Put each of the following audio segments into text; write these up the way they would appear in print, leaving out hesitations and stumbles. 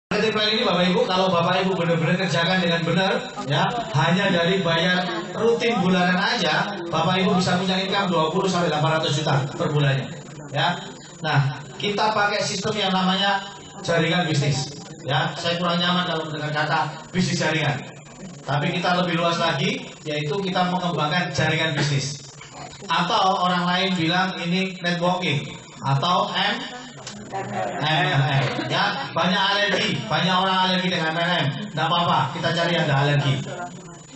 Marketing plan ini Bapak Ibu, kalau Bapak Ibu benar-benar kerjakan dengan benar, ya, hanya dari bayar rutin bulanan aja, Bapak Ibu bisa punya income 20 sampai 800 juta per bulannya, ya. Nah, kita pakai sistem yang namanya jaringan bisnis, ya. Saya kurang nyaman kalau mendengar kata bisnis jaringan, tapi kita lebih luas lagi, yaitu kita mengembangkan jaringan bisnis, atau orang lain bilang ini networking, atau ya, banyak alergi, banyak orang alergi dengan MLM. Tidak apa-apa, kita cari yang tidak alergi.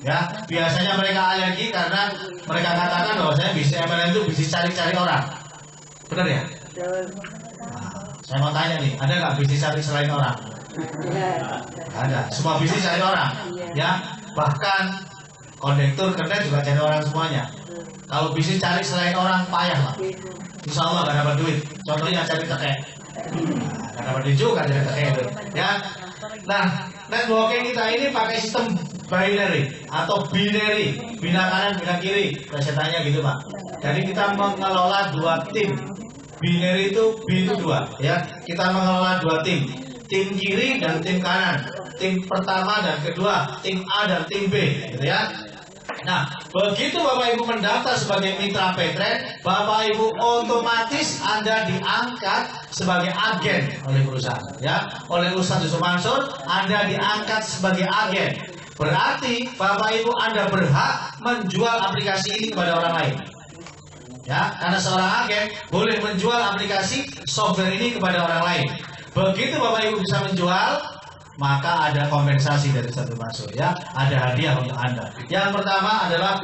Ya, biasanya mereka alergi karena mereka katakan bahwasanya bisnis MLM itu bisnis cari-cari orang. Benar ya? Nah, saya mau tanya nih, ada nggak bisnis cari selain orang? Ada. Semua bisnis cari orang. Ya, bahkan kondektur kernet juga cari orang semuanya. Kalau bisnis cari selain orang payah lah. Insya Allah nggak dapat duit. Contohnya cari tekek. Nggak dapat duit juga cari tekek itu. Ya. Nah, networking kita ini pakai sistem binary atau binary, bina kanan, bina kiri. Saya tanya gitu Pak. Jadi kita mengelola dua tim. Binary itu B itu dua. Ya. Kita mengelola dua tim. Tim kiri dan tim kanan. Tim pertama dan kedua, tim A dan tim B. Gitu ya. Nah, begitu Bapak Ibu mendaftar sebagai mitra Petren, Bapak Ibu otomatis Anda diangkat sebagai agen oleh perusahaan, ya. Oleh Ustadz Yusuf Mansur, Anda diangkat sebagai agen. Berarti Bapak Ibu Anda berhak menjual aplikasi ini kepada orang lain. Ya, karena seorang agen boleh menjual aplikasi software ini kepada orang lain. Begitu Bapak Ibu bisa menjual, maka ada kompensasi dari Ustadz Mansur, ya, ada hadiah untuk Anda. Yang pertama adalah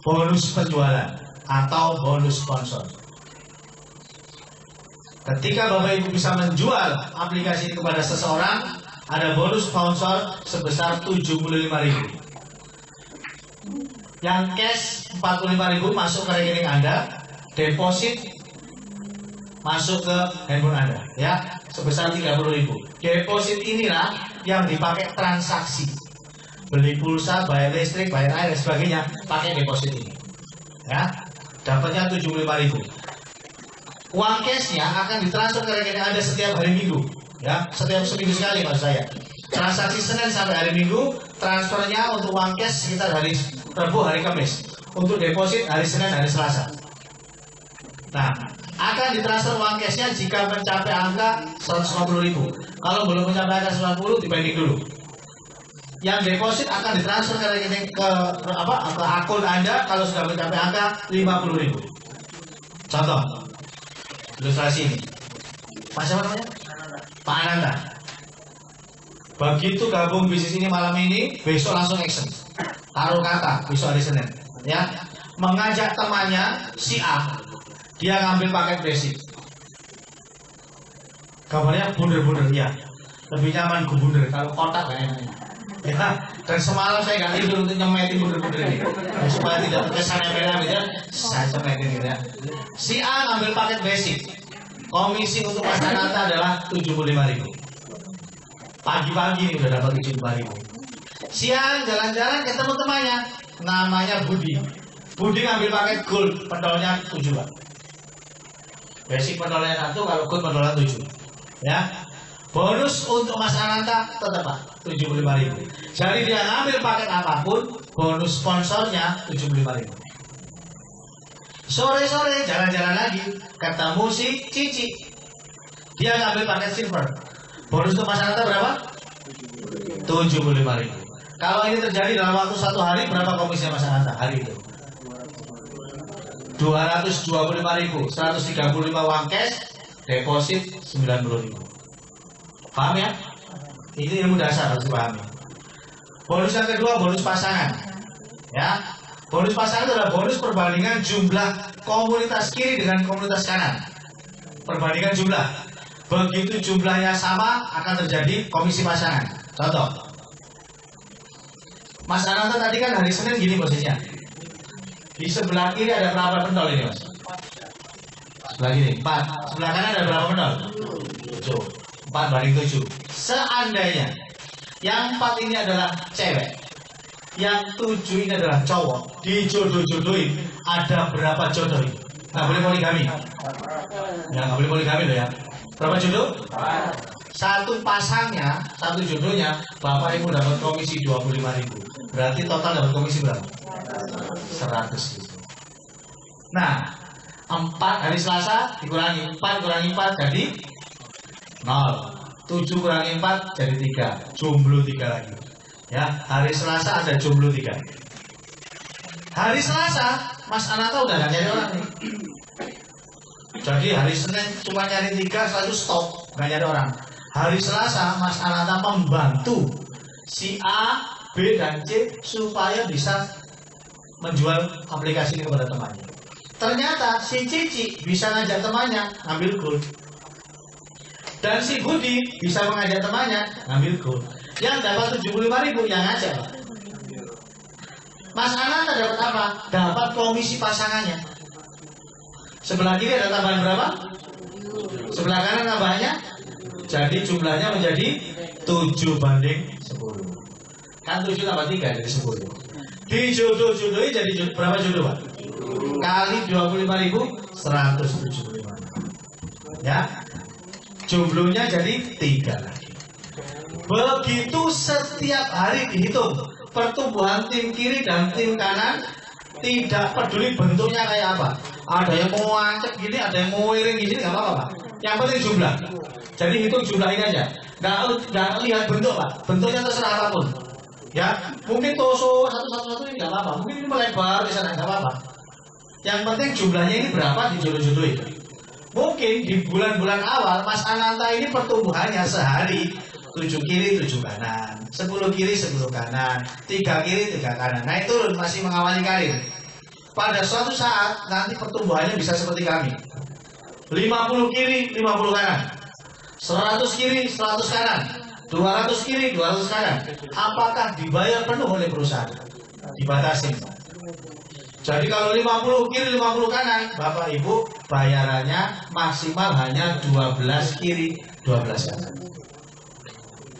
bonus penjualan atau bonus sponsor. Ketika Bapak Ibu bisa menjual aplikasi ini kepada seseorang, ada bonus sponsor sebesar 75.000. Yang cash 45.000 masuk ke rekening Anda, deposit masuk ke handphone Anda, ya, sebesar 30.000. Deposit inilah yang dipakai transaksi, beli pulsa, bayar listrik, bayar air dan sebagainya, pakai deposit ini, ya. Dapatnya 75.000. Uang cashnya akan ditransfer ke rekening Anda setiap hari Minggu, ya, setiap seminggu sekali maksud saya. Transaksi Senin sampai hari Minggu, transfernya untuk uang cash sekitar hari Rabu, hari Kamis. Untuk deposit hari Senin, hari Selasa. Nah, akan ditransfer uang cashnya jika mencapai angka 150.000. Kalau belum mencapai angka 150, dibanding dulu. Yang deposit akan ditransfer ke rekening ke akun Anda kalau sudah mencapai angka 50.000. Contoh, ilustrasi ini. Pak siapa namanya? Pak Ananda. Begitu gabung bisnis ini malam ini, besok langsung action. Taruh kata besok hari Senin, ya. Mengajak temannya si A. Dia ngambil paket basic. Gambarnya bunder-bunder, ya. Lebih nyaman bunder, kalau kotak gak enak. Ya, dan semalam saya nggak tidur untuk nyemetin bunder-bunder ini. Supaya tidak terkesan MLM gitu ya. Saya cemetin gitu ya. Si A ngambil paket basic. Komisi untuk Mas Ananta adalah 75.000. Pagi-pagi ini udah dapat 75.000. Siang jalan-jalan ketemu temannya, namanya Budi. Budi ngambil paket gold, pedalnya 7. Basic pedalnya 1, kalau gold pedalnya 7. Ya. Bonus untuk Mas Ananta tetap 75.000. Jadi dia ngambil paket apapun, bonus sponsornya 75.000. Sore-sore jalan-jalan lagi, ketemu si Cici. Dia ngambil paket silver. Bonus untuk Mas Ananta berapa? 75.000. Kalau ini terjadi dalam waktu 1 hari, berapa komisi Mas Ananta hari itu? 225.000, 135 uang cash, deposit 90.000. Paham ya? Ini ilmu dasar harus dipahami. Bonus yang kedua, bonus pasangan. Ya, bonus pasangan adalah bonus perbandingan jumlah komunitas kiri dengan komunitas kanan. Perbandingan jumlah. Begitu jumlahnya sama, akan terjadi komisi pasangan. Contoh, Mas Ananta tadi kan hari Senin gini posisinya. Di sebelah kiri ada berapa pendol ini, Mas? Sebelah kiri 4. Sebelah kanan ada berapa pendol? 7. 4/7. Seandainya yang 4 ini adalah cewek, yang 7 ini adalah cowok, dijodoh-jodohin, ada berapa jodoh ini? Nggak boleh poligami. Ya, nggak boleh poligami loh ya. Berapa jodoh? Satu pasangnya, satu jodohnya, Bapak Ibu dapat komisi 25.000. Berarti total dapat komisi berapa? 100 gitu. Nah, 4 hari Selasa dikurangi 4 kurangi 4 jadi 0. 7 kurangi 4 jadi 3. Jomblo 3 lagi. Ya, hari Selasa ada jomblo 3. Hari Selasa, Mas Ananta udah gak nyari orang nih. Jadi hari Senin cuma nyari 3, selalu stop, gak nyari orang. Hari Selasa, Mas Ananta membantu si A, B, dan C supaya bisa menjual aplikasi ini kepada temannya. Ternyata si Cici bisa ngajak temannya ngambil gold. Dan si Budi bisa mengajak temannya ngambil gold. Yang dapat 75.000 yang ngajak. Mas Ananta dapat apa? Dapat komisi pasangannya. Sebelah kiri ada tambahan berapa? Sebelah kanan tambahnya. Jadi jumlahnya menjadi 7 banding 10. Kan 7 tambah 3 jadi 10. Dijodoh-jodohi jadi berapa jodoh, Pak? Kali 25.000 175. Ya. Jumlahnya jadi 3 lagi. Begitu setiap hari dihitung pertumbuhan tim kiri dan tim kanan, tidak peduli bentuknya kayak apa. Ada yang mau angkat gini, ada yang mau miring gini, nggak apa-apa, Pak. Yang penting jumlah. Jadi hitung jumlah ini aja. Nggak lihat bentuk, Pak. Bentuknya terserah apapun. Ya, mungkin torso satu-satu ini nggak apa-apa. Mungkin ini melebar di sana nggak apa-apa. Yang penting jumlahnya ini berapa dijodoh-jodohin. Mungkin di bulan-bulan awal Mas Ananta ini pertumbuhannya sehari 7 kiri 7 kanan, 10 kiri 10 kanan, 3 kiri 3 kanan. Naik turun masih mengawali karir. Pada suatu saat nanti pertumbuhannya bisa seperti kami. 50 kiri 50 kanan. 100 kiri 100 kanan. 200 kiri 200 kanan. Apakah dibayar penuh oleh perusahaan? Dibatasi. Jadi kalau 50 kiri 50 kanan, Bapak Ibu bayarannya maksimal hanya 12 kiri 12 kanan.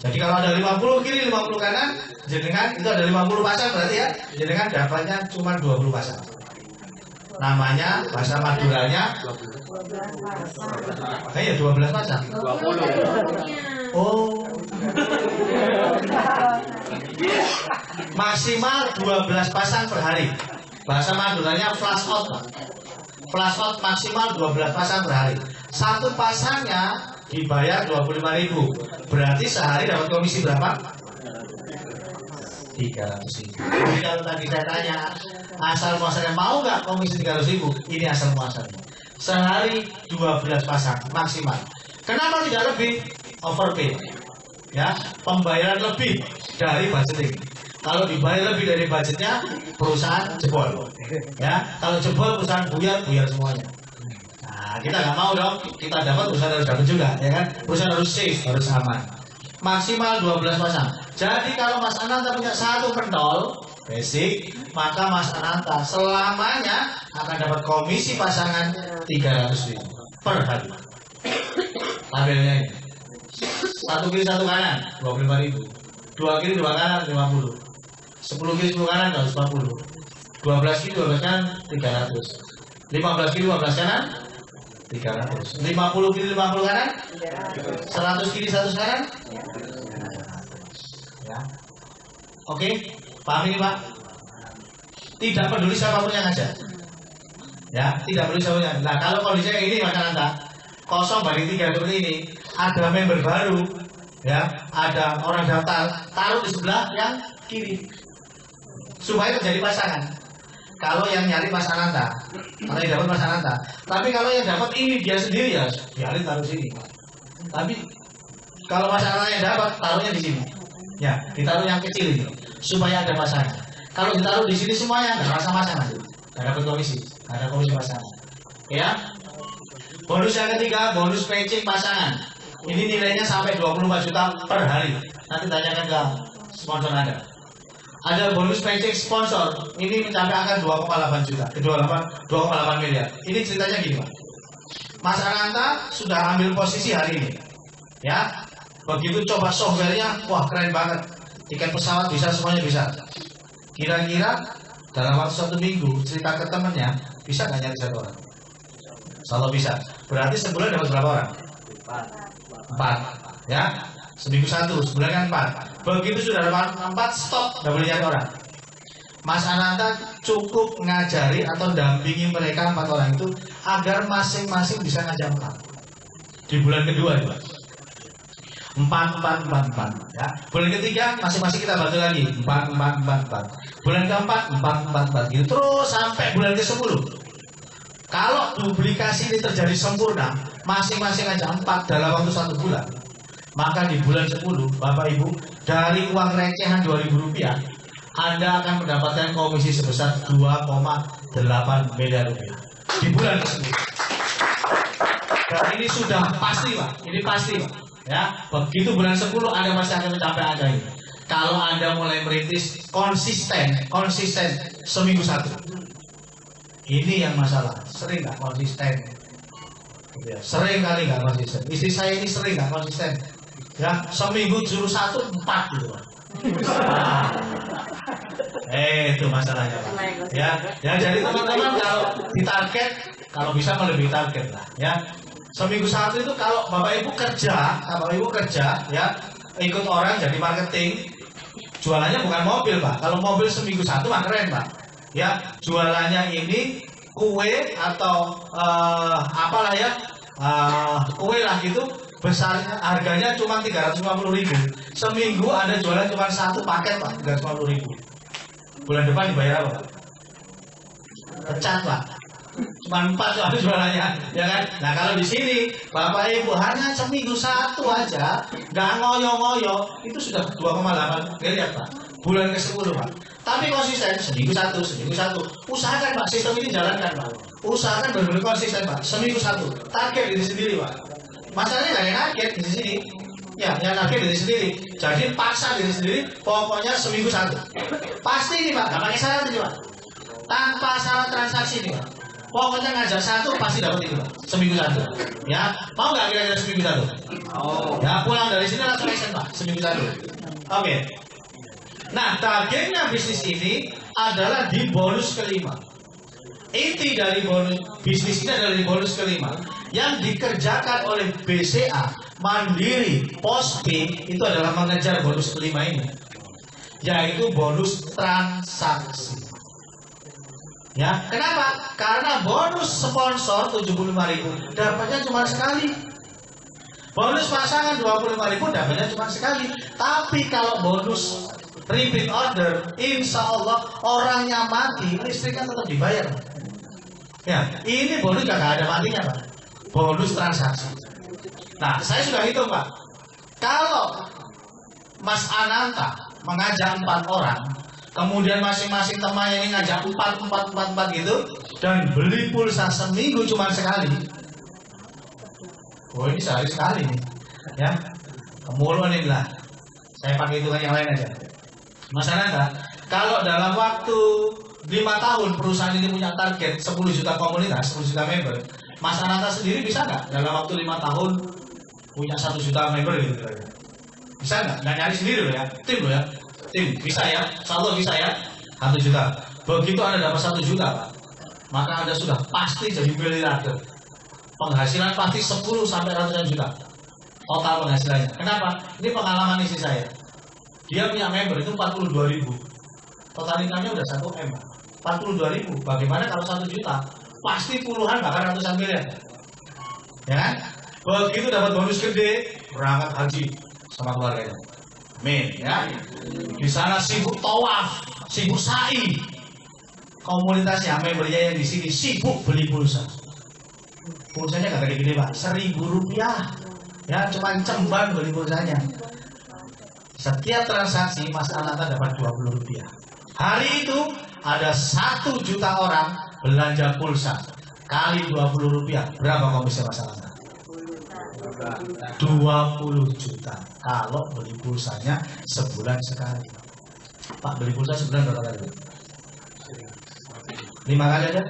Jadi kalau ada 50 kiri 50 kanan, jenengan itu ada 50 pasang berarti ya, jenengan dapatnya cuma 20 pasang. Namanya bahasa Maduranya 12 ya 12 pasang. 20. Oh. Maksimal 12 pasang per hari. Bahasa Maduranya flash out, Pak. Flash out maksimal 12 pasang per hari. Satu pasangnya dibayar 25.000. Berarti sehari dapat komisi berapa? 300.000. Jadi kalau tadi saya tanya asal muasalnya mau nggak komisi 300.000? Ini asal muasalnya. Sehari 12 pasang maksimal. Kenapa tidak lebih? Overpay. Ya, pembayaran lebih dari budgeting. Kalau dibayar lebih dari budgetnya, perusahaan jebol. Ya, kalau jebol perusahaan buyar semuanya. Nah, kita nggak mau dong. Kita dapat, perusahaan harus dapat juga, ya kan? Perusahaan harus safe, harus aman. Maksimal 12 pasang. Jadi kalau Mas Ananta punya satu pentol basic, maka Mas Ananta selamanya akan dapat komisi pasangan 300.000 per hari. Tabelnya ini. 1 kiri 1 kanan 25.000. 2 kiri 2 kanan 50. 10 kiri 10 kanan 140. 12 kiri 12 kanan 300. 15 kiri 15 kanan 300. 50 kiri 50 kanan 100 kiri 100 kanan. Ya. Oke, paham ini, Pak? Tidak peduli siapapun yang ngajak. Ya, tidak peduli siapapun yang. Nah, kalau kondisinya ini Mas Ananta, kosong banding 3 seperti ini, ada member baru, ya, ada orang daftar, taruh di sebelah yang kiri supaya terjadi pasangan. Kalau yang nyari Mas Ananta, kalau yang dapat Mas Ananta. Tapi kalau yang dapat ini dia sendiri ya, biarin taruh sini. Tapi kalau Mas Ananta yang dapat, taruhnya di sini. Ya, ditaruh yang kecil ini supaya ada pasangan. Kalau ditaruh di sini semuanya nggak rasa pasangan, nggak dapat komisi, nggak ada komisi pasangan. Ya. Bonus yang ketiga, bonus matching pasangan. Ini nilainya sampai 24 juta per hari. Nanti tanyakan ke sponsor Anda. Ada bonus matching sponsor. Ini mencapai angka 2,8 juta, 2,8 miliar. Ini ceritanya gini, Pak. Mas Ananta sudah ambil posisi hari ini. Ya. Begitu coba softwarenya, wah keren banget. Tiket pesawat bisa, semuanya bisa. Kira-kira dalam waktu 1 minggu cerita ke temennya, bisa nggak nyari 1 orang? Kalau bisa. Berarti sebulan dapat berapa orang? 4. Ya, seminggu 1, sebulan kan 4. Begitu sudah 4, stop, nggak boleh nyari orang. Mas Ananta cukup ngajari atau dampingi mereka 4 orang itu agar masing-masing bisa ngajak 4. Di bulan kedua itu 4 ya. Bulan ketiga masing-masing kita bantu lagi 4. Bulan keempat 4 gitu terus sampai bulan ke-10. Kalau duplikasi ini terjadi sempurna, masing-masing aja 4 dalam waktu 1 bulan, maka di bulan 10 Bapak Ibu dari uang recehan Rp2.000 Anda akan mendapatkan komisi sebesar 2,8 miliar rupiah di bulan ke-10. Dan ini sudah pasti Pak, ini pasti Pak. Ya, begitu bulan 10 Anda pasti akan mencapai angka ini. Kalau Anda mulai merintis konsisten seminggu 1. Ini yang masalah, sering nggak konsisten. Ya, sering kali nggak konsisten. Istri saya ini sering nggak konsisten. Ya, seminggu juru 1 4 gitu Pak. Itu masalahnya Pak. Ya jadi teman-teman kalau ditarget, kalau bisa melebihi target lah. Ya, seminggu 1 itu kalau Bapak Ibu kerja, ya ikut orang jadi marketing, jualannya bukan mobil Pak. Kalau mobil seminggu 1 mah keren Pak. Ya, jualannya ini kue atau apalah ya, kue lah gitu. Besarnya harganya cuma 350.000. Seminggu Anda jualan cuma 1 paket Pak, 350.000. Bulan depan dibayar apa Pak? Pecat Pak. Cuma 4 soal jualannya, ya kan? Nah kalau di sini Bapak Ibu hanya seminggu 1 aja, nggak ngoyo-ngoyo, itu sudah 2,8 miliar Pak. Bulan ke-10 Pak. Tapi konsisten seminggu 1. Usahakan Pak, sistem ini jalankan Pak. Usahakan benar-benar konsisten Pak. Seminggu 1. Target diri sendiri Pak. Masalahnya nggak ada target di sini. Ya, yang target diri sendiri. Jadi paksa diri sendiri, pokoknya seminggu 1. Pasti nih Pak, nggak pakai syarat ini Pak. Tanpa syarat transaksi nih Pak. Pokoknya ngajak 1 pasti dapat itu Pak. Seminggu 1. Ya, mau nggak kira-kira seminggu 1? Oh. Ya, pulang dari sini langsung action Pak, seminggu 1. Oke. Nah, targetnya bisnis ini adalah di bonus ke-5. Inti dari bonus bisnis ini adalah di bonus ke-5 yang dikerjakan oleh BCA, Mandiri, Postpay itu adalah mengejar bonus ke-5 ini, yaitu bonus transaksi. Ya, kenapa? Karena bonus sponsor 75.000 dapatnya cuma sekali. Bonus pasangan 25.000 dapatnya cuma sekali. Tapi kalau bonus repeat order, insya Allah orangnya mati, listriknya tetap dibayar. Ya, ini bonus gak ada matinya Pak. Bonus transaksi. Nah, saya sudah hitung Pak. Kalau Mas Ananta mengajak 4 orang, kemudian masing-masing temannya ini ngajak 4 gitu, dan beli pulsa seminggu cuma sekali. Oh, ini sehari sekali nih. Ya, kemuluan ini lah. Saya pakai hitungan yang lain aja. Mas Ananta, kalau dalam waktu 5 tahun perusahaan ini punya target 10 juta komunitas, 10 juta member, Mas Ananta sendiri bisa nggak dalam waktu 5 tahun punya 1 juta member gitu? Bisa nggak? Nggak nyari sendiri loh ya, tim loh ya, tim bisa ya, insya Allah bisa ya, 1 juta. Begitu Anda dapat 1 juta Pak, maka Anda sudah pasti jadi miliarder. Penghasilan pasti 10 sampai ratusan juta total penghasilannya. Kenapa? Ini pengalaman istri saya. Dia punya member itu 42.000. Total income-nya udah 1 M. 42.000. Bagaimana kalau 1 juta? Pasti puluhan bahkan ratusan miliar. Ya kan? Begitu dapat bonus gede, berangkat haji sama keluarganya. Amin, ya. Di sana sibuk tawaf, sibuk sa'i. Komunitasnya membernya yang di sini sibuk beli pulsa. Pulsanya gak gede-gede Pak, Rp1.000. Ya, cuma cemban beli pulsanya. Setiap transaksi Mas Ananta dapat Rp20. Hari itu ada 1 juta orang belanja pulsa kali Rp20. Berapa komisi Mas Ananta? 20 juta. Kalau beli pulsanya sebulan sekali. Pak, beli pulsa sebulan berapa kali? 5 kali aja.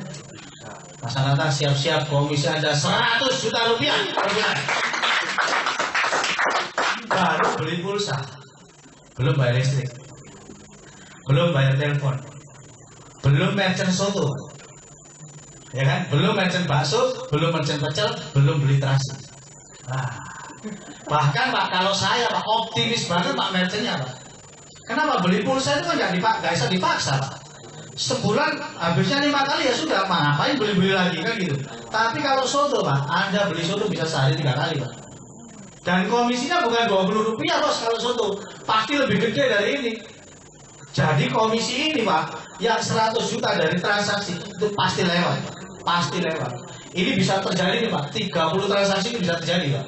Mas Ananta siap-siap komisi Anda 100 juta rupiah per bulan. Baru beli pulsa, belum bayar listrik, belum bayar telepon, belum merchant soto, ya kan? Belum merchant bakso, belum merchant pecel, belum beli terasi. Nah, Bahkan Pak, kalau saya Pak optimis banget Pak merchantnya Pak. Kenapa beli pulsa itu kan nggak bisa dipaksa Pak. Sebulan habisnya 5 kali ya sudah, ngapain beli-beli lagi kan gitu. Tapi kalau soto Pak, Anda beli soto bisa sehari 3 kali Pak. Dan komisinya bukan 20 rupiah bos kalau soto, pasti lebih gede dari ini. Jadi komisi ini Pak, yang 100 juta dari transaksi itu pasti lewat, pasti lewat. Ini bisa terjadi nih Pak, 30 transaksi ini bisa terjadi Pak.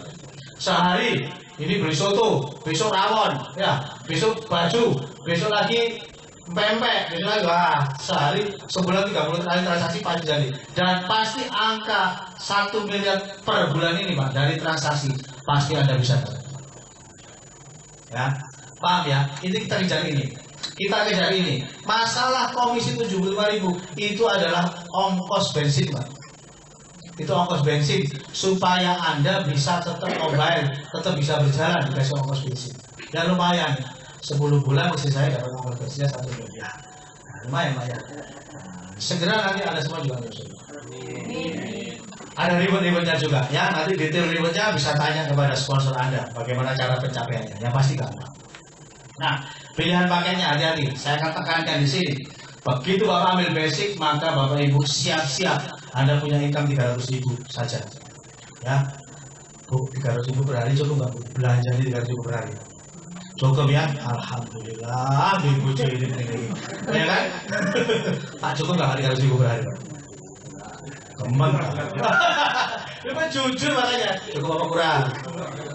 Sehari ini beli soto, besok rawon, ya, besok baju, besok lagi pempek, besok lagi wah, sehari sebulan 30 kali transaksi pasti jadi. Dan pasti angka 1 miliar per bulan ini Pak dari transaksi pasti Anda bisa dapat. Ya, paham ya? Ini kita kejar ini. Kita kejar ini. Masalah komisi 75.000 itu adalah ongkos bensin Pak. Itu ongkos bensin supaya Anda bisa tetap mobile, tetap bisa berjalan dikasih ongkos bensin. Ya lumayan, 10 bulan mesti saya dapat ongkos bensinnya 1 miliar. Nah, lumayan Pak ya. Nah, segera nanti Anda semua juga bisa. Ada ribet-ribetnya juga ya, nanti detail ribetnya bisa tanya kepada sponsor Anda bagaimana cara pencapaiannya, yang pasti gampang. Nah, pilihan paketnya hati-hati, saya akan tekankan di sini. Begitu Bapak ambil basic, maka Bapak Ibu siap-siap Anda punya income 300.000 saja. Ya, Bu, 300.000 per hari cukup nggak Bu? Belanjanya 300.000 per hari. Cukup ya, alhamdulillah, Ibu ini, ya kan? Pak cukup nggak 300.000 per hari? Teman, Bapak jujur makanya, cukup apa kurang?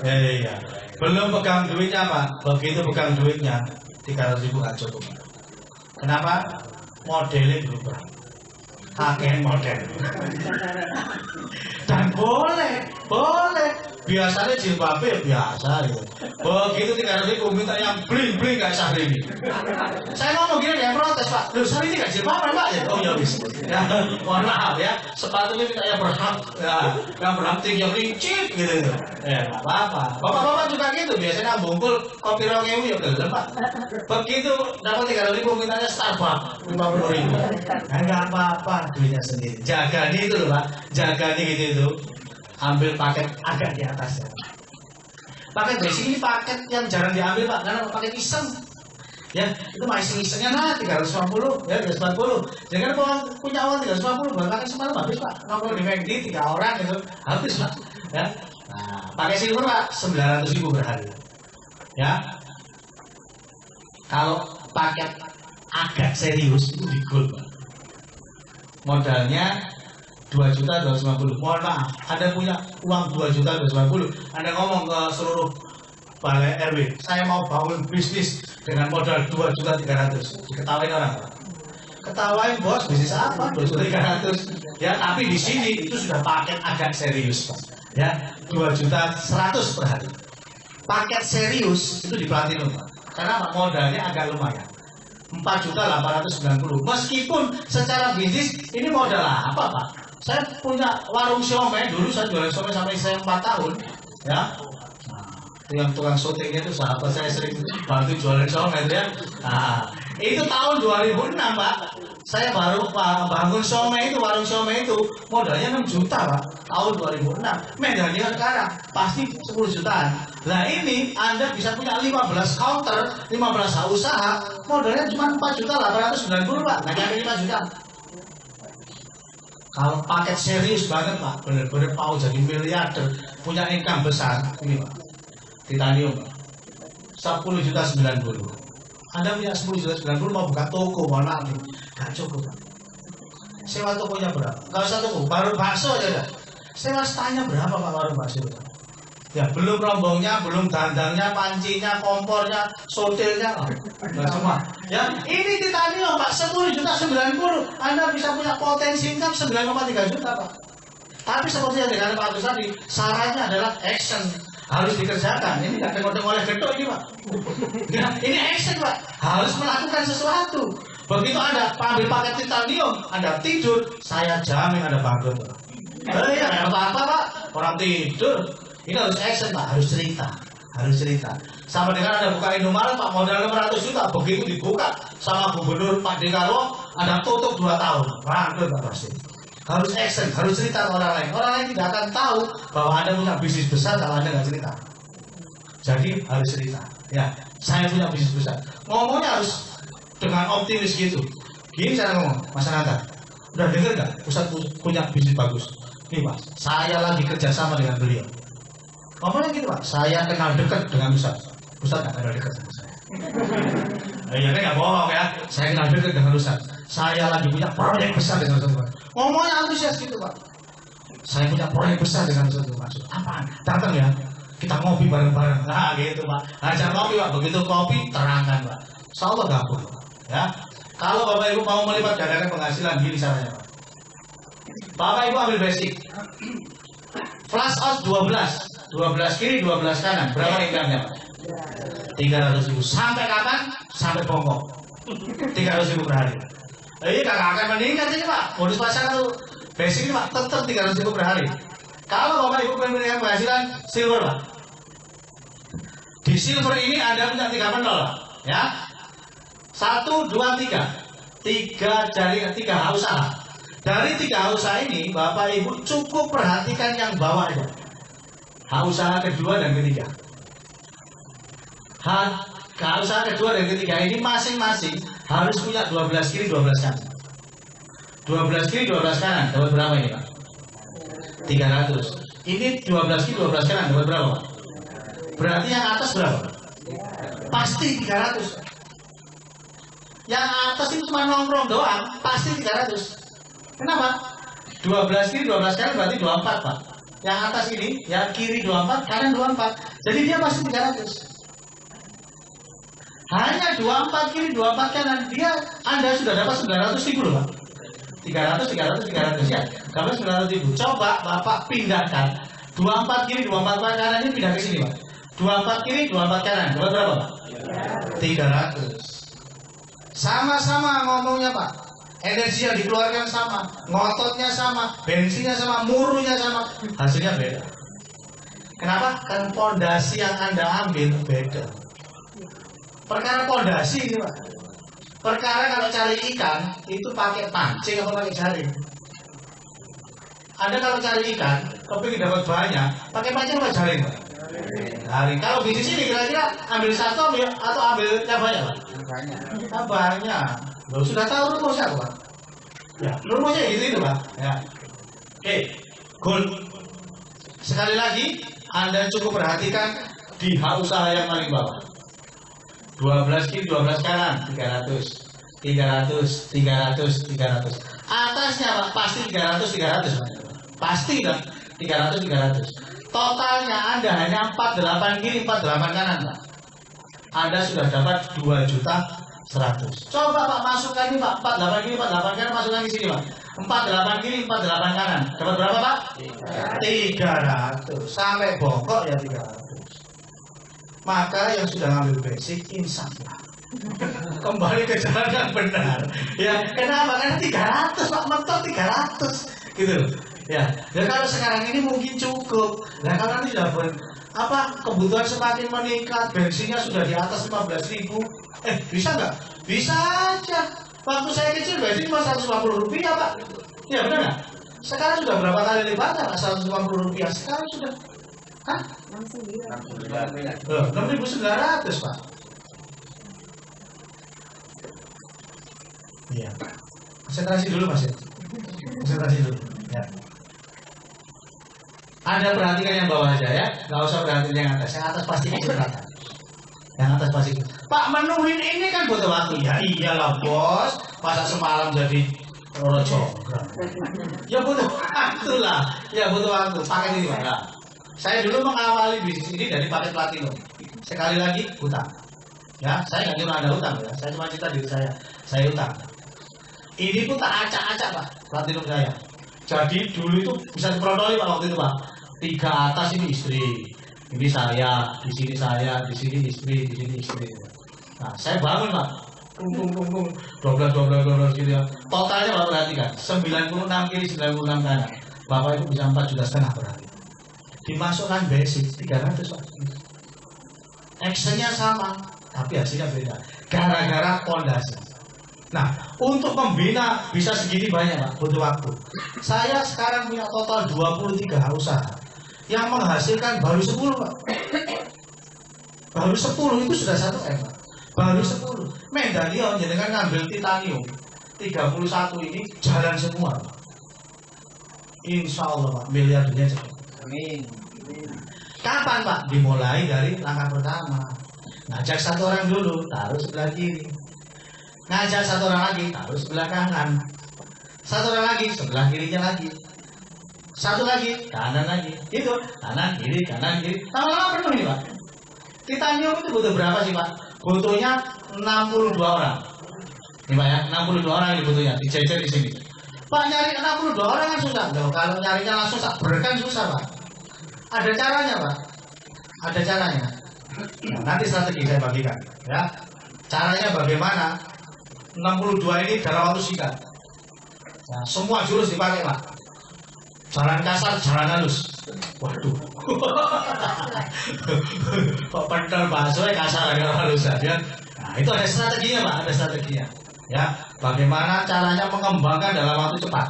Iya, belum pegang duitnya Pak. Begitu pegang duitnya, 300.000 nggak cukup. Kenapa? Modelnya berubah. Kakek model. Dan boleh. Biasanya jilbabnya biasa gitu. Begitu 300.000 minta yang bling kayak Syahrini. Saya ngomong gini dia protes Pak. Loh Syahrini nggak jilbab Pak? Ya, oh ya bis. Ya, mohon maaf ya. Sepatunya minta yang berhak, ya, yang berhak tinggi yang licin gitu. Ya nggak apa-apa. Bapak-bapak juga gitu. Biasanya bungkul kopi rongewu ya betul Pak. Begitu dapat 300.000 mintanya Starbucks 50.000. Nggak apa-apa, duitnya sendiri. Jaga nih itu loh Pak. Jaga nih gitu itu. Ambil paket agak di atasnya. Paket basic ini paket yang jarang diambil Pak, karena paket iseng. Ya, itu masih isengnya nah 350, ya 340. Jangan kalau punya uang 350 buat makan semalam habis Pak. Nongkrong di McD 3 orang gitu, habis Pak. Ya. Nah, pakai silver Pak 900.000 per hari. Ya. Kalau paket agak serius itu di gold Pak. Modalnya 2.250.000. Mohon maaf, Anda punya uang 2.250.000. Anda ngomong ke seluruh balai RW, saya mau bangun bisnis dengan modal 2.300.000. Diketawain orang. Ketawain bos, bisnis apa? 2.300.000. Ya, tapi di sini itu sudah paket agak serius Pak. Ya, 2.100.000 per hari. Paket serius itu di Platinum Pak. Karena modalnya agak lumayan. 4.890.000. Meskipun secara bisnis ini modal apa Pak? Saya punya warung siomay dulu, saya jualan siomay sampai saya 4 tahun, ya. Nah, itu yang tukang syutingnya itu sahabat saya sering bantu jualan siomay itu ya. Nah, itu tahun 2006 Pak. Saya baru bangun siomay itu, warung siomay itu modalnya 6 juta Pak. Tahun 2006. Medalnya sekarang pasti 10 jutaan. Nah ini Anda bisa punya 15 counter, 15 usaha, modalnya cuma 4.890.000 Pak. Nggak nyampe 5 juta. Kalau paket serius banget Pak, benar-benar mau jadi miliarder, punya income besar, ini Pak, titanium Pak, 10.090.000. Anda punya 10.090.000 mau buka toko, mau nanti, gak cukup Pak. Sewa tokonya berapa? Gak usah toko, baru bakso aja dah. Sewa setanya berapa Pak warung bakso? Ya belum rombongnya, belum dandangnya, pancinya, kompornya, sotilnya, nggak semua. Ya ini titanium Pak, 10.090.000. Anda bisa punya potensi income 9,3 juta Pak. Tapi seperti yang dikatakan Pak Agus tadi, syaratnya adalah action, harus dikerjakan. Ini nggak tengok-tengok oleh gedok ini Pak. Ya, ini action Pak, harus melakukan sesuatu. Begitu Anda ambil paket titanium, Anda tidur, saya jamin Anda bangkrut Pak. Ya apa-apa Pak, orang tidur. Ini harus action Pak, harus cerita. Sama dengan Anda buka Indomaret Pak, modal 600 juta, begitu dibuka sama Gubernur Pak Dekarwo, Anda tutup 2 tahun, bangkrut Pak pasti. Harus action, harus cerita ke orang lain. Orang lain tidak akan tahu bahwa Anda punya bisnis besar kalau Anda nggak cerita. Jadi harus cerita. Ya, saya punya bisnis besar. Ngomongnya harus dengan optimis gitu. Gini cara ngomong, Mas Ananta. Udah denger gak? Ustaz punya bisnis bagus. Nih Pak, saya lagi kerjasama dengan beliau. Ngomongnya gitu Pak, saya kenal dekat dengan Ustaz. Ustaz gak kenal dekat sama saya. Ya kan gak bohong ya. Saya kenal dekat dengan Ustaz. Saya lagi punya proyek besar dengan Ustaz. Ngomongnya antusias gitu Pak. Saya punya proyek besar dengan Ustaz. Maksud apaan? Datang ya. Kita ngopi bareng-bareng. Nah gitu Pak. Ajak ngopi Pak. Begitu kopi terangkan Pak. Insyaallah gabung. Ya. Kalau Bapak Ibu mau melipat gandakan penghasilan gini caranya Pak. Bapak Ibu ambil basic. Flash out 12. 12 kiri, 12 kanan. Berapa income-nya Pak? 300.000. Sampai kapan? Sampai bongkok. 300.000 per hari. Iya kakak akan meningkat ini Pak. Modus pasar itu basic ini Pak. Tetap 300.000 per hari. Kalau Bapak Ibu pengen penghasilan silver Pak. Di silver ini Anda punya 3 penol Pak. Ya. 1, 2, 3. 3 jaringan, 3 usaha. Dari 3 usaha ini Bapak Ibu cukup perhatikan yang bawah aja. Usaha kedua dan ketiga. Usaha kedua dan ketiga ini masing-masing harus punya 12 kiri 12 kanan. 12 kiri 12 kanan dapat berapa ini Pak? 300. Ini 12 kiri 12 kanan dapat berapa Pak? Berarti yang atas berapa? Pasti 300. Yang atas itu cuma nongkrong doang, pasti 300. Kenapa? 12 kiri 12 kanan berarti 24 Pak. Yang atas ini, yang kiri 24, kanan 24. Jadi dia pasti 300. Hanya 24 kiri 24 kanan, dia Anda sudah dapat 900.000 loh Pak. 300 ya. Dapat 900.000. Coba Bapak pindahkan 24 kiri 24 kanan ini pindah ke sini Pak. 24 kiri 24 kanan, dapat berapa Pak? 300. Sama-sama ngomongnya Pak. Energi yang dikeluarkan sama, ngototnya sama, bensinnya sama, murunya sama, hasilnya beda. Kenapa? Kan pondasi yang Anda ambil beda. Perkara pondasi ini Pak. Perkara kalau cari ikan itu pakai pancing atau pakai jaring. Anda kalau cari ikan, kepingin dapat banyak, pakai pancing atau jaring Pak? Jaring. Kalau bisnis ini kira-kira ambil satu atau ambil yang banyak Pak? Banyak. Banyak. Loh, sudah tahu rumusnya Pak? Ya, rumusnya gitu itu Pak. Ya. Oke, goal. Sekali lagi, Anda cukup perhatikan di usaha yang paling bawah. 12 kiri, 12 kanan, 300. Atasnya Pak, pasti 300 Pak. Pasti Pak, 300. Totalnya Anda hanya 48 kiri, 48 kanan Pak. Anda sudah dapat 2.100.000. Coba Pak masukkan ini Pak, 48 kiri, 48 kanan, masukkan di sini Pak. 48 kiri, 48 kanan. Dapat berapa Pak? 300. Sampai bongkok ya 300. Maka yang sudah ngambil basic insaf kembali ke jalan yang benar. Ya, kenapa? Karena 300 Pak, mentok 300 gitu. Ya, dan kalau sekarang ini mungkin cukup. Nah, kalau nanti sudah kebutuhan semakin meningkat, bensinnya sudah di atas 15.000. Bisa nggak? Bisa aja. Waktu saya kecil bensin cuma 150 rupiah Pak. Ya benar nggak? Sekarang sudah berapa kali lipatnya Pak? 150 rupiah. Sekarang sudah 6.900 Pak. Iya. Konsentrasi dulu Mas ya. Konsentrasi dulu. Ya. Anda perhatikan yang bawah aja ya. Nggak usah perhatikan yang atas. Yang atas pasti kecepatan. Yang atas pasti. Pak, menuhin ini kan butuh waktu. Ya iyalah bos. Masa semalam jadi rojo. Ya butuh waktu lah. Ya butuh waktu. Pakai ini Pak. Saya dulu mengawali bisnis ini dari paket platinum. Sekali lagi hutang. Ya, saya nggak cuma ada hutang ya. Saya cuma cerita diri saya. Saya hutang. Ini pun tak acak-acak Pak, platinum saya. Jadi dulu itu bisa diperoleh Pak waktu itu Pak. 3 atas ini istri, ini saya, di sini saya, di sini istri, di sini istri. Nah, saya bangun Pak. Tung, 12 gitu ya. Totalnya Bapak perhatikan, 96 kiri, 96 kanan. Bapak itu bisa 4,5 juta per hari. Dimasukkan basic 300 Pak. Actionnya sama, tapi hasilnya beda. Gara-gara pondasi. Nah, untuk membina bisa segini banyak Pak, butuh waktu. Saya sekarang punya total 23 usaha yang menghasilkan baru 10 Pak. Baru 10 itu sudah 1 M. Baru 10. Medalion jenengan ngambil titanium 31 ini jalan semua. Insya Allah Pak, miliar dunia cepat. Amin. Kapan Pak? Dimulai dari langkah pertama. Ngajak 1 orang dulu, taruh sebelah kiri. Ngajak 1 orang lagi, taruh sebelah kanan. 1 orang lagi, sebelah kirinya lagi. 1 lagi, kanan lagi. Itu, kanan, kiri, kanan, kiri. Lama-lama penuh nih Pak. Titanium itu butuh berapa sih Pak? Butuhnya 62 orang. Ini Pak ya, 62 orang ini butuhnya, dijejer di sini. Pak nyari 62 orang kan susah. Loh, kalau nyarinya langsung sak kan susah Pak. Ada caranya Pak. Ada caranya. Nah, nanti strategi saya bagikan ya. Caranya bagaimana? 62 ini dalam waktu singkat. Nah, semua jurus dipakai Pak. Jalan kasar, jalan halus. Waduh. Kok pentol bakso kasar agak halus ya. Nah, itu ada strateginya Pak, ada strateginya. Ya, bagaimana caranya mengembangkan dalam waktu cepat.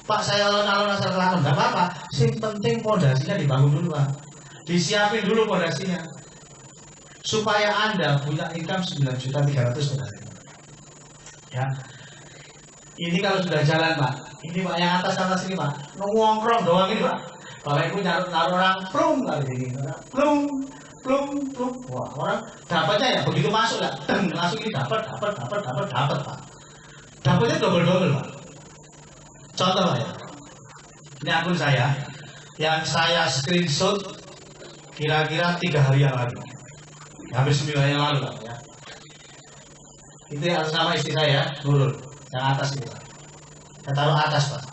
Pak, saya alon-alon asal kelakon, enggak apa-apa. Yang penting pondasinya dibangun dulu Pak. Disiapin dulu pondasinya. Supaya Anda punya income 9.300.000. Ya. Ini kalau sudah jalan Pak. Ini Pak yang atas ini Pak. Nongkrong doang ini Pak. Bapak Ibu naruh orang plung kali ini. Plung. Wah, orang dapatnya ya begitu masuk ya. Langsung ini dapat Pak. Dapatnya double Pak. Contoh Pak ya. Ini akun saya yang saya screenshot kira-kira 3 hari yang lalu. Hampir 9 hari yang lalu Pak ya. Itu atas nama istri saya, Nurul. Yang atas itu Pak. Saya taruh atas Pak.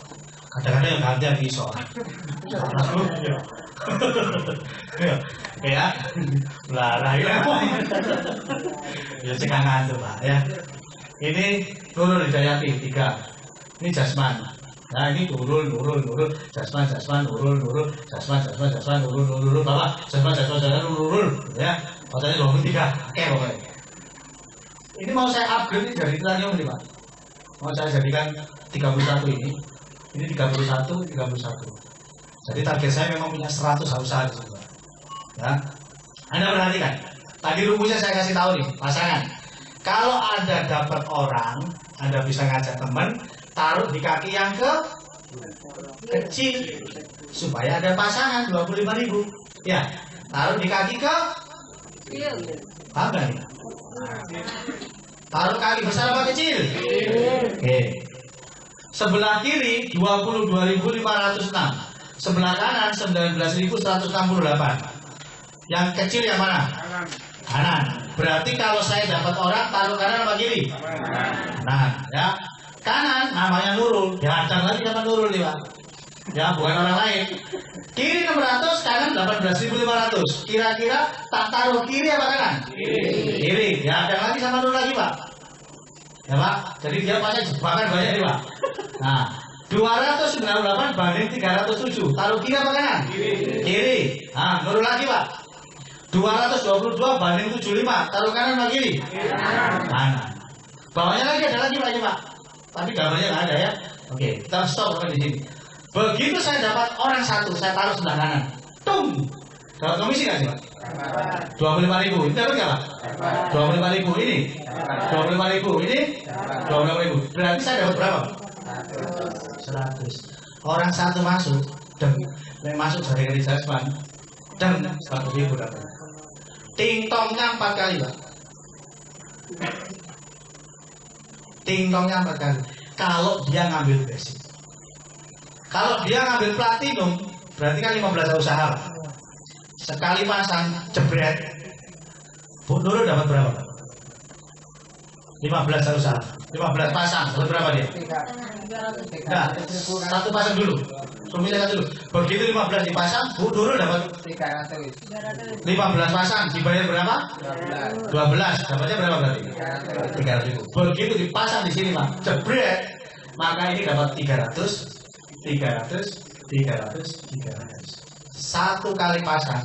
Kadang-kadang yang gantian iso. Ya, larah ya sekangan tuh Pak ya. Ini Nurul Hidayati 3. Ini Jasman. Nah ini Nurul, Jasman, Nurul, Jasman, Nurul, Bapak, Jasman, Nurul, ya. Katanya loh 3, oke pokoknya. Ini mau saya upgrade dari titanium nih Pak. Mau saya jadikan 31 ini. Ini 31. Jadi target saya memang punya 100 harus ada juga. Ya. Anda perhatikan. Tadi rumusnya saya kasih tahu nih, pasangan. Kalau Anda dapat orang, Anda bisa ngajak teman, taruh di kaki yang kecil supaya ada pasangan 25.000. Ya, taruh di kaki paham nggak nih? Taruh kaki besar apa kecil? Oke. Sebelah kiri 22.506. Sebelah kanan 19.168. Yang kecil yang mana? Kanan. Berarti kalau saya dapat orang taruh kanan apa kiri? Kanan. Ya. Kanan namanya Nurul. Diajar lagi sama Nurul nih Pak. Ya bukan orang lain. Kiri 600, kanan 18.500. Kira-kira tak taruh kiri apa kanan? Kiri. Diajar lagi sama Nurul lagi Pak. Ya Pak. Jadi dia pasti jebakan banyak nih Pak. Nah. 298 banding 307. Taruh kiri apa kanan? Kiri. Nah, Nurul lagi Pak. 222 banding 75. Taruh kanan apa kiri? Kanan. Bawahnya lagi ada lagi Pak ini Pak. Tapi gambarnya nggak ada ya. Oke, kita stop sampai di sini. Begitu saya dapat orang 1, saya taruh sebelah kanan. Tung. Dapat komisi nggak sih Pak? 25.000. Ini dapat nggak Pak? 25.000 ini. 25.000 ini. 25.000. Berarti saya dapat berapa? 100. Orang 1 masuk, dan yang masuk dari kali Jasman, dan 100.000 dapat. Tingtongnya 4 kali Pak. Tingtongnya 4 kali. Kalau dia ngambil basic. Kalau dia ngambil platinum, berarti kan 15 usaha. Sekali pasang jebret. Bu Nurul dapat berapa Pak? 15 usaha. 15 pasang, dapat berapa dia? Nah, 1 pasang dulu. Pemilihan dulu. Begitu 15 dipasang, Bu Nurul dapat 300. 15 pasang, dibayar berapa? 12. Dapatnya berapa berarti? 300.000. Begitu dipasang di sini Pak, jebret, maka ini dapat 300. 1 kali pasang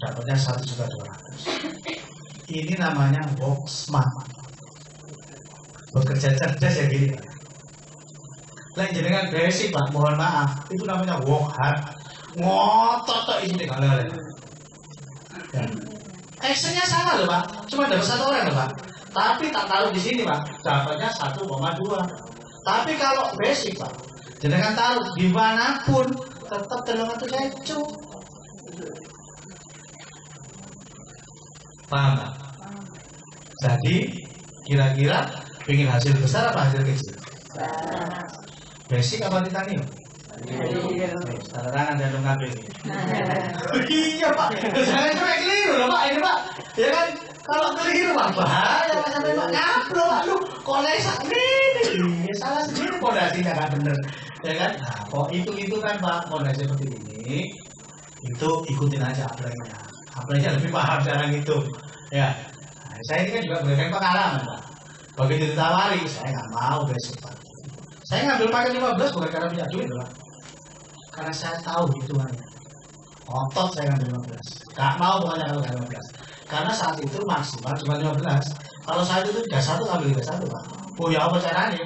dapatnya 1.200.000. Ini namanya work smart. Bekerja cerdas ya gini Pak. Lain jenengan basic Pak, mohon maaf, itu namanya work hard. Ngotot tok ini kalau ya. actionnya sama loh Pak, cuma dapat 1 orang loh Pak. Tapi tak taruh di sini Pak, dapatnya 1,2. Tapi kalau basic Pak, jenengan taruh dimanapun tetap 300 ecu. Paham Pak? Jadi kira-kira pengen hasil besar apa hasil kecil? Basic apa titanium? Tanda tangan dan lengkap ini. Iya Pak, jangan sampai keliru loh Pak ini Pak. Ya kan, kalau keliru Pak bahaya Pak sampai Pak ngaplo Pak lu kolesak ini. Salah sendiri pondasinya nggak bener. Ya kan, nah kok itu kan Pak pondasi seperti ini, itu ikutin aja apply-nya. Apply-nya lebih paham cara ngitung. Ya, nah, saya ini kan juga berikan pengalaman Pak. Begitu ditawari, saya nggak mau basic Pak. Saya ngambil paket 15 bukan karena punya duit Pak. Karena saya tahu hitungannya. Otot saya ngambil 15. Gak mau pokoknya kalau 15. Karena saat itu maksimal cuma 15. Kalau saat itu 31 ngambil 31 Pak. Oh ya apa caranya?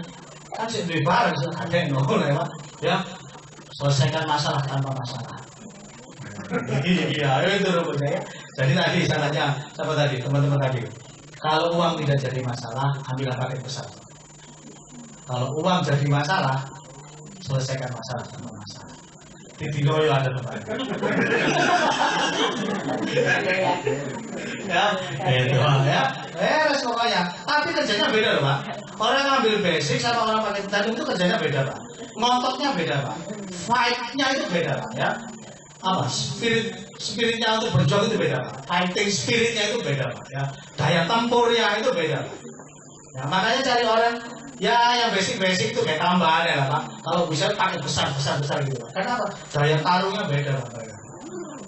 Kan sih duit bareng, ada yang nol ya Pak. Ya, selesaikan masalah tanpa masalah. Iya, itu rumus saya. Jadi tadi salahnya siapa tadi? Teman-teman tadi. Kalau uang tidak jadi masalah, ambillah paket besar. Kalau uang jadi masalah, selesaikan masalah tanpa masalah. Di Doyo ada tempat. Ya, itu ya. Pokoknya. Tapi kerjanya beda loh Pak. Orang ngambil basic sama orang pakai titanium itu kerjanya beda Pak. Ngototnya beda Pak. Fight-nya itu beda Pak ya. Apa? Spiritnya untuk berjuang itu beda Pak. Fighting spiritnya itu beda Pak ya. Daya tempurnya itu beda Pak. Ya, makanya cari orang ya yang basic itu kayak tambahan ya Pak. Kalau bisa pakai besar gitu Pak. Karena apa? Daya tarungnya beda Pak.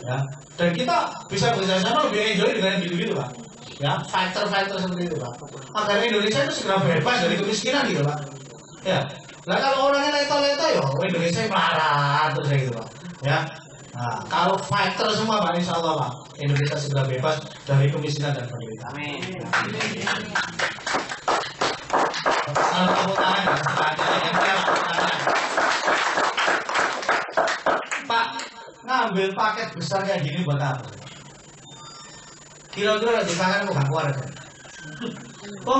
Ya. Dan kita bisa bekerja sama lebih enjoy dengan gitu Pak. Ya, fighter seperti itu Pak. Agar Indonesia itu segera bebas dari kemiskinan gitu Pak. Ya. Nah kalau orangnya leto-leto ya Indonesia marah terus kayak gitu Pak. Ya. Nah, kalau fighter semua Pak, insya Allah Pak, Indonesia segera bebas dari kemiskinan dan penderitaan. Amin. Pak, ngambil paket besar kayak gini buat apa? Kira-kira di tangan kok gak keluar kan?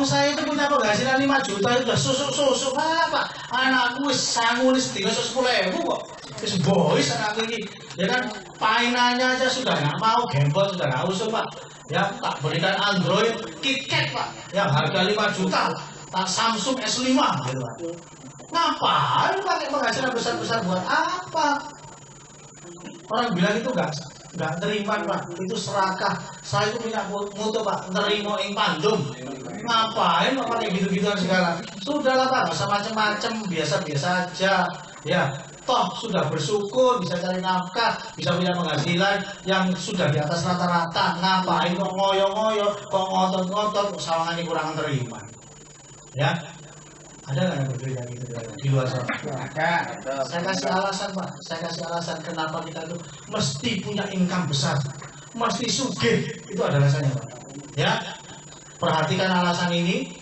Saya itu punya penghasilan 5 juta itu udah susuk Pak. Anakku sangu nih sedikit 10.000 kok. Terus boys anakku ini, ya kan mainannya aja sudah nggak mau, gamebot sudah nggak usah Pak. Ya tak berikan Android KitKat Pak, yang harga 5 juta. Samsung S5 gitu Pak. Ngapain pakai penghasilan besar-besar buat apa? Orang bilang itu nggak terima Pak, itu serakah. Saya itu punya mutu Pak, nerimo ing pandum. Ngapain Pak pakai gitu-gituan segala? Sudahlah Pak, nggak usah macem-macem, biasa-biasa aja. Ya, toh sudah bersyukur, bisa cari nafkah, bisa punya penghasilan yang sudah di atas rata-rata. Ngapain kok ngoyo-ngoyo, kok ngotot-ngotot, kok sawangannya kurang terima? Ya, ada nggak yang berbeda gitu di luar sana? Ada. Saya kasih alasan Pak, saya kasih alasan kenapa kita itu mesti punya income besar, mesti sugih, itu ada alasannya Pak. Ya, perhatikan alasan ini,